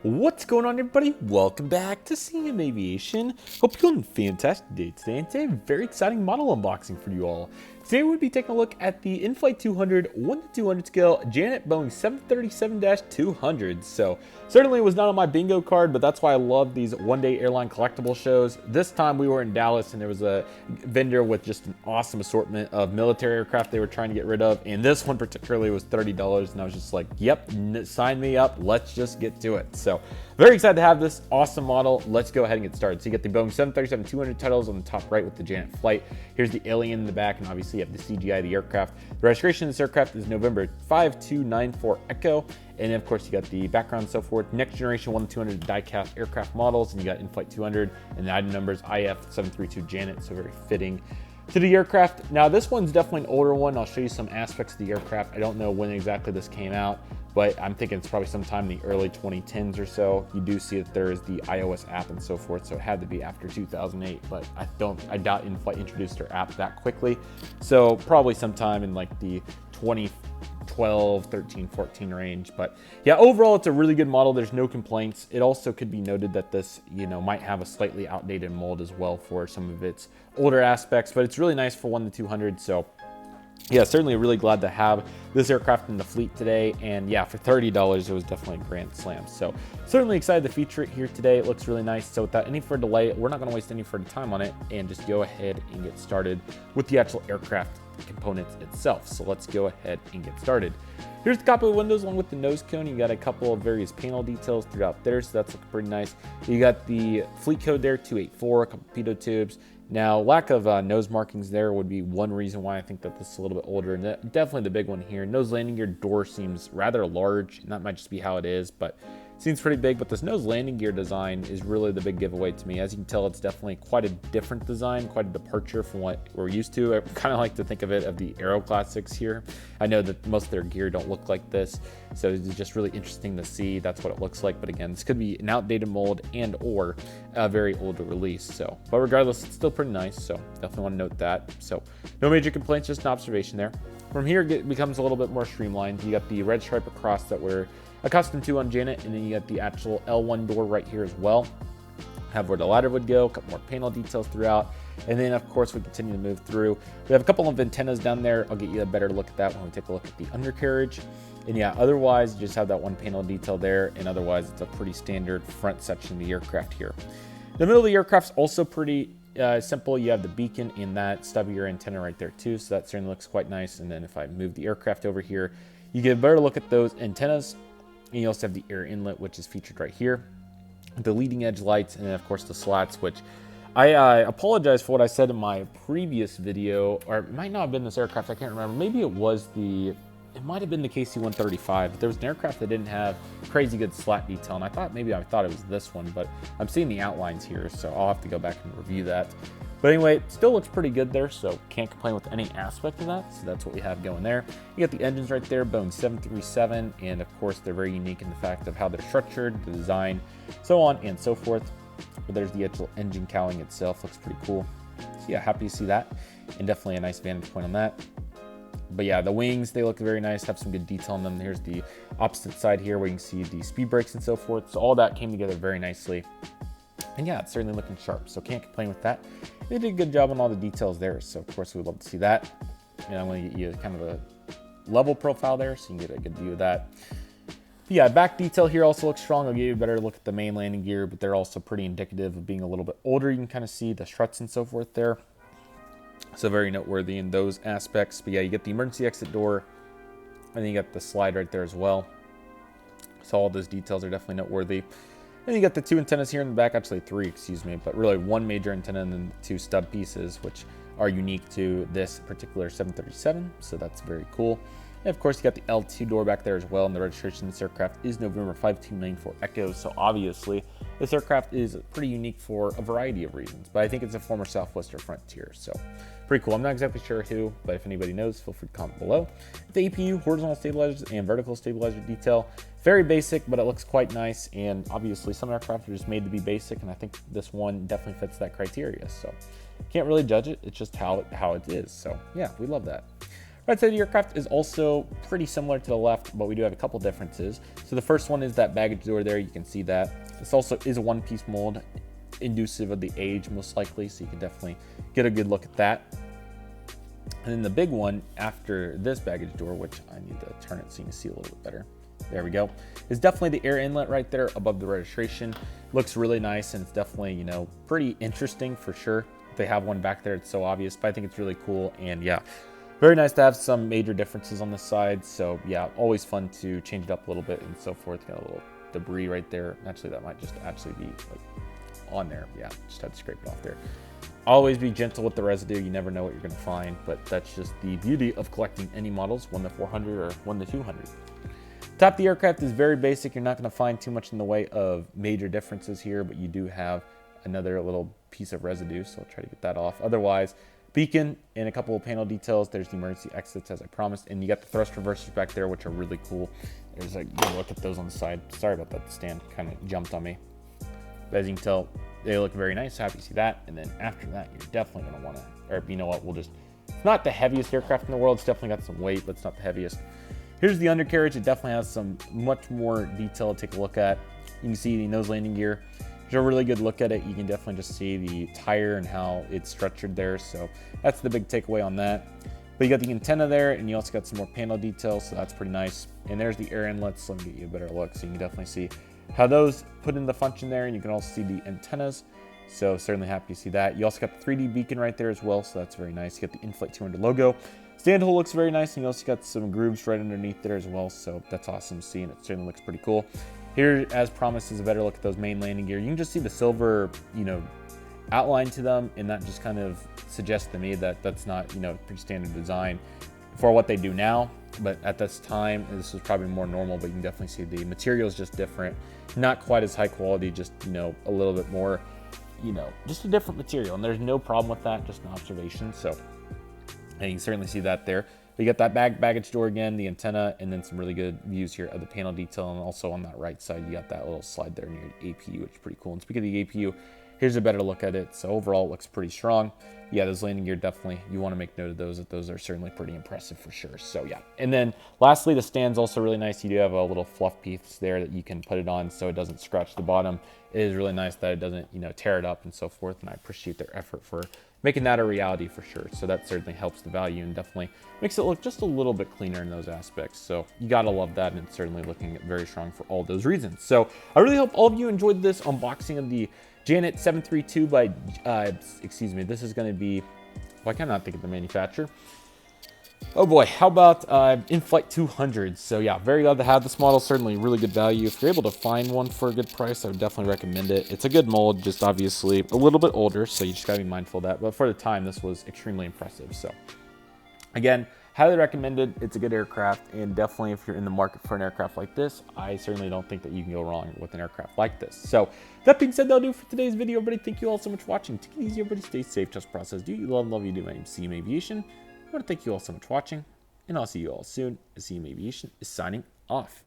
What's going on, everybody? Welcome back to CM Aviation. Hope you're having a fantastic day today, and today a very exciting model unboxing for you all. Today we'll be taking a look at the InFlight 200 1:200 scale Janet Boeing 737-200. So certainly it was not on my bingo card, but that's why I love these one-day airline collectible shows. This time we were in Dallas and there was a vendor with just an awesome assortment of military aircraft they were trying to get rid of, and this one particularly was $30, and I was just like, yep, sign me up, let's just get to it. So very excited to have this awesome model. Let's go ahead and get started. So you get the Boeing 737-200 titles on the top right with the Janet flight. Here's the alien in the back, and obviously you have the CGI of the aircraft. The registration of this aircraft is November 5294 Echo. And of course you got the background and so forth. Next generation 1-200 die-cast aircraft models, and you got InFlight 200, and the item number is IF732 Janet, so very fitting to the aircraft. Now this one's definitely an older one. I'll show you some aspects of the aircraft. I don't know when exactly this came out, but I'm thinking it's probably sometime in the early 2010s or so. You do see that there is the iOS app and so forth, so it had to be after 2008, but I doubt InFlight introduced their app that quickly. So probably sometime in like the 2012, 13, 14 range. But yeah, overall it's a really good model. There's no complaints. It also could be noted that this, might have a slightly outdated mold as well for some of its older aspects, but it's really nice for 1-200. So yeah, certainly really glad to have this aircraft in the fleet today. And yeah, for $30, it was definitely a grand slam. So certainly excited to feature it here today. It looks really nice. So without any further delay, we're not going to waste any further time on it and just go ahead and get started with the actual aircraft components itself. So let's go ahead and get started. Here's the cockpit windows along with the nose cone. You got a couple of various panel details throughout there, so that's looking pretty nice. You got the fleet code there, 284, a couple pitot tubes. Now, lack of nose markings there would be one reason why I think that this is a little bit older, and definitely the big one here. Nose landing gear door seems rather large, and that might just be how it is, but seems pretty big. But this nose landing gear design is really the big giveaway to me. As you can tell, it's definitely quite a different design, quite a departure from what we're used to. I kind of like to think of it of the Aero Classics here. I know that most of their gear don't look like this, so it's just really interesting to see that's what it looks like. But again, this could be an outdated mold and or a very older release. So, but regardless, it's still pretty nice, so definitely want to note that. So no major complaints, just an observation there. From here, it becomes a little bit more streamlined. You got the red stripe across that we're accustomed to on Janet, and then you got the actual L1 door right here as well. Have where the ladder would go, a couple more panel details throughout, and then of course we continue to move through. We have a couple of antennas down there. I'll get you a better look at that when we take a look at the undercarriage. And yeah, otherwise you just have that one panel detail there, and otherwise it's a pretty standard front section of the aircraft here. The middle of the aircraft's also pretty simple. You have the beacon and that stubbier antenna right there too, so that certainly looks quite nice. And then if I move the aircraft over here, you get a better look at those antennas. And you also have the air inlet, which is featured right here, the leading edge lights, and then of course the slats, which I apologize for what I said in my previous video, or it might not have been this aircraft, I can't remember. Maybe it might have been the KC-135, but there was an aircraft that didn't have crazy good slat detail, and I thought it was this one, but I'm seeing the outlines here, so I'll have to go back and review that. But anyway, it still looks pretty good there, so can't complain with any aspect of that. So that's what we have going there. You got the engines right there, Boeing 737, and of course they're very unique in the fact of how they're structured, the design, so on and so forth. But there's the actual engine cowling itself, looks pretty cool. So yeah, happy to see that, and definitely a nice vantage point on that. But yeah, the wings, they look very nice, have some good detail on them. Here's the opposite side here where you can see the speed brakes and so forth. So all that came together very nicely. And yeah, it's certainly looking sharp, so can't complain with that. They did a good job on all the details there, so of course we'd love to see that. And I'm going to get you kind of a level profile there so you can get a good view of that. But yeah, back detail here also looks strong. I'll give you a better look at the main landing gear, but they're also pretty indicative of being a little bit older. You can kind of see the struts and so forth there. So very noteworthy in those aspects. But yeah, you get the emergency exit door, and then you got the slide right there as well. So all those details are definitely noteworthy. And you got the two antennas here in the back, actually three, excuse me, but really one major antenna and then two stub pieces, which are unique to this particular 737. So that's very cool. And of course, you got the L2 door back there as well, and the registration of this aircraft is November 5294 Echo. So obviously, this aircraft is pretty unique for a variety of reasons, but I think it's a former Southwest or Frontier, so pretty cool. I'm not exactly sure who, but if anybody knows, feel free to comment below. The APU, horizontal stabilizers, and vertical stabilizer detail, very basic, but it looks quite nice, and obviously some aircraft are just made to be basic, and I think this one definitely fits that criteria, so can't really judge it. It's just how it is, so yeah, we love that. Right side of the aircraft is also pretty similar to the left, but we do have a couple differences. So the first one is that baggage door there. You can see that. This also is a one-piece mold, inducive of the age most likely, so you can definitely get a good look at that. And then the big one after this baggage door, which I need to turn it so you can see a little bit better. There we go. Is definitely the air inlet right there above the registration. Looks really nice, and it's definitely, you know, pretty interesting for sure. If they have one back there, it's so obvious, but I think it's really cool. And yeah, very nice to have some major differences on this side. So yeah, always fun to change it up a little bit and so forth. Got a little debris right there. Actually, that might just actually be like on there. Yeah, just had to scrape it off there. Always be gentle with the residue. You never know what you're going to find, but that's just the beauty of collecting any models, 1 to 400 or 1 to 200. Top of the aircraft is very basic. You're not going to find too much in the way of major differences here, but you do have another little piece of residue, so I'll try to get that off. Otherwise, beacon and a couple of panel details. There's the emergency exits as I promised, and you got the thrust reversers back there, which are really cool. There's a good look at those on the side. Sorry about that, the stand kind of jumped on me. But as you can tell, they look very nice. Happy to see that. And then after that, you're definitely going to want to, or you know what, we'll just, it's not the heaviest aircraft in the world. It's definitely got some weight, but it's not the heaviest. Here's the undercarriage. It definitely has some much more detail to take a look at. You can see the nose landing gear. There's a really good look at it. You can definitely just see the tire and how it's structured there. So that's the big takeaway on that. But you got the antenna there, and you also got some more panel details, so that's pretty nice. And there's the air inlets. Let me get you a better look so you can definitely see how those put into function there, and you can also see the antennas. So certainly happy to see that. You also got the 3D beacon right there as well, so that's very nice. You got the InFlight 200 logo. Stand hole looks very nice, and you also got some grooves right underneath there as well, so that's awesome to see, and it certainly looks pretty cool. Here, as promised, is a better look at those main landing gear. You can just see the silver, you know, outline to them, and that just kind of suggests to me that that's not, you know, pretty standard design for what they do now. But at this time, this was probably more normal, but you can definitely see the material is just different. Not quite as high quality, just, you know, a little bit more, you know, just a different material. And there's no problem with that, just an observation. So, and you can certainly see that there. But you got that baggage door again, the antenna, and then some really good views here of the panel detail. And also on that right side, you got that little slide there near the APU, which is pretty cool. And speaking of the APU, here's a better look at it. So overall, it looks pretty strong. Yeah, those landing gear, definitely, you want to make note of those, that those are certainly pretty impressive for sure. So yeah. And then lastly, the stand's also really nice. You do have a little fluff piece there that you can put it on so it doesn't scratch the bottom. It is really nice that it doesn't, you know, tear it up and so forth. And I appreciate their effort for making that a reality for sure. So that certainly helps the value and definitely makes it look just a little bit cleaner in those aspects. So you gotta love that, and it's certainly looking very strong for all those reasons. So I really hope all of you enjoyed this unboxing of the Janet 732 by, excuse me, this is gonna be, well, I cannot think of the manufacturer. Oh boy, how about InFlight 200? So yeah, very glad to have this model. Certainly really good value. If you're able to find one for a good price, I would definitely recommend it. It's a good mold, just obviously a little bit older, so you just gotta be mindful of that. But for the time, this was extremely impressive. So again, highly recommended. It's a good aircraft, and definitely if you're in the market for an aircraft like this, I certainly don't think that you can go wrong with an aircraft like this. So that being said, that'll do for today's video, everybody. Thank you all so much for watching. Take it easy, everybody. Stay safe, trust the process. Do you love you do. My name's CM Aviation. I want to thank you all so much for watching, and I'll see you all soon. CM Aviation is signing off.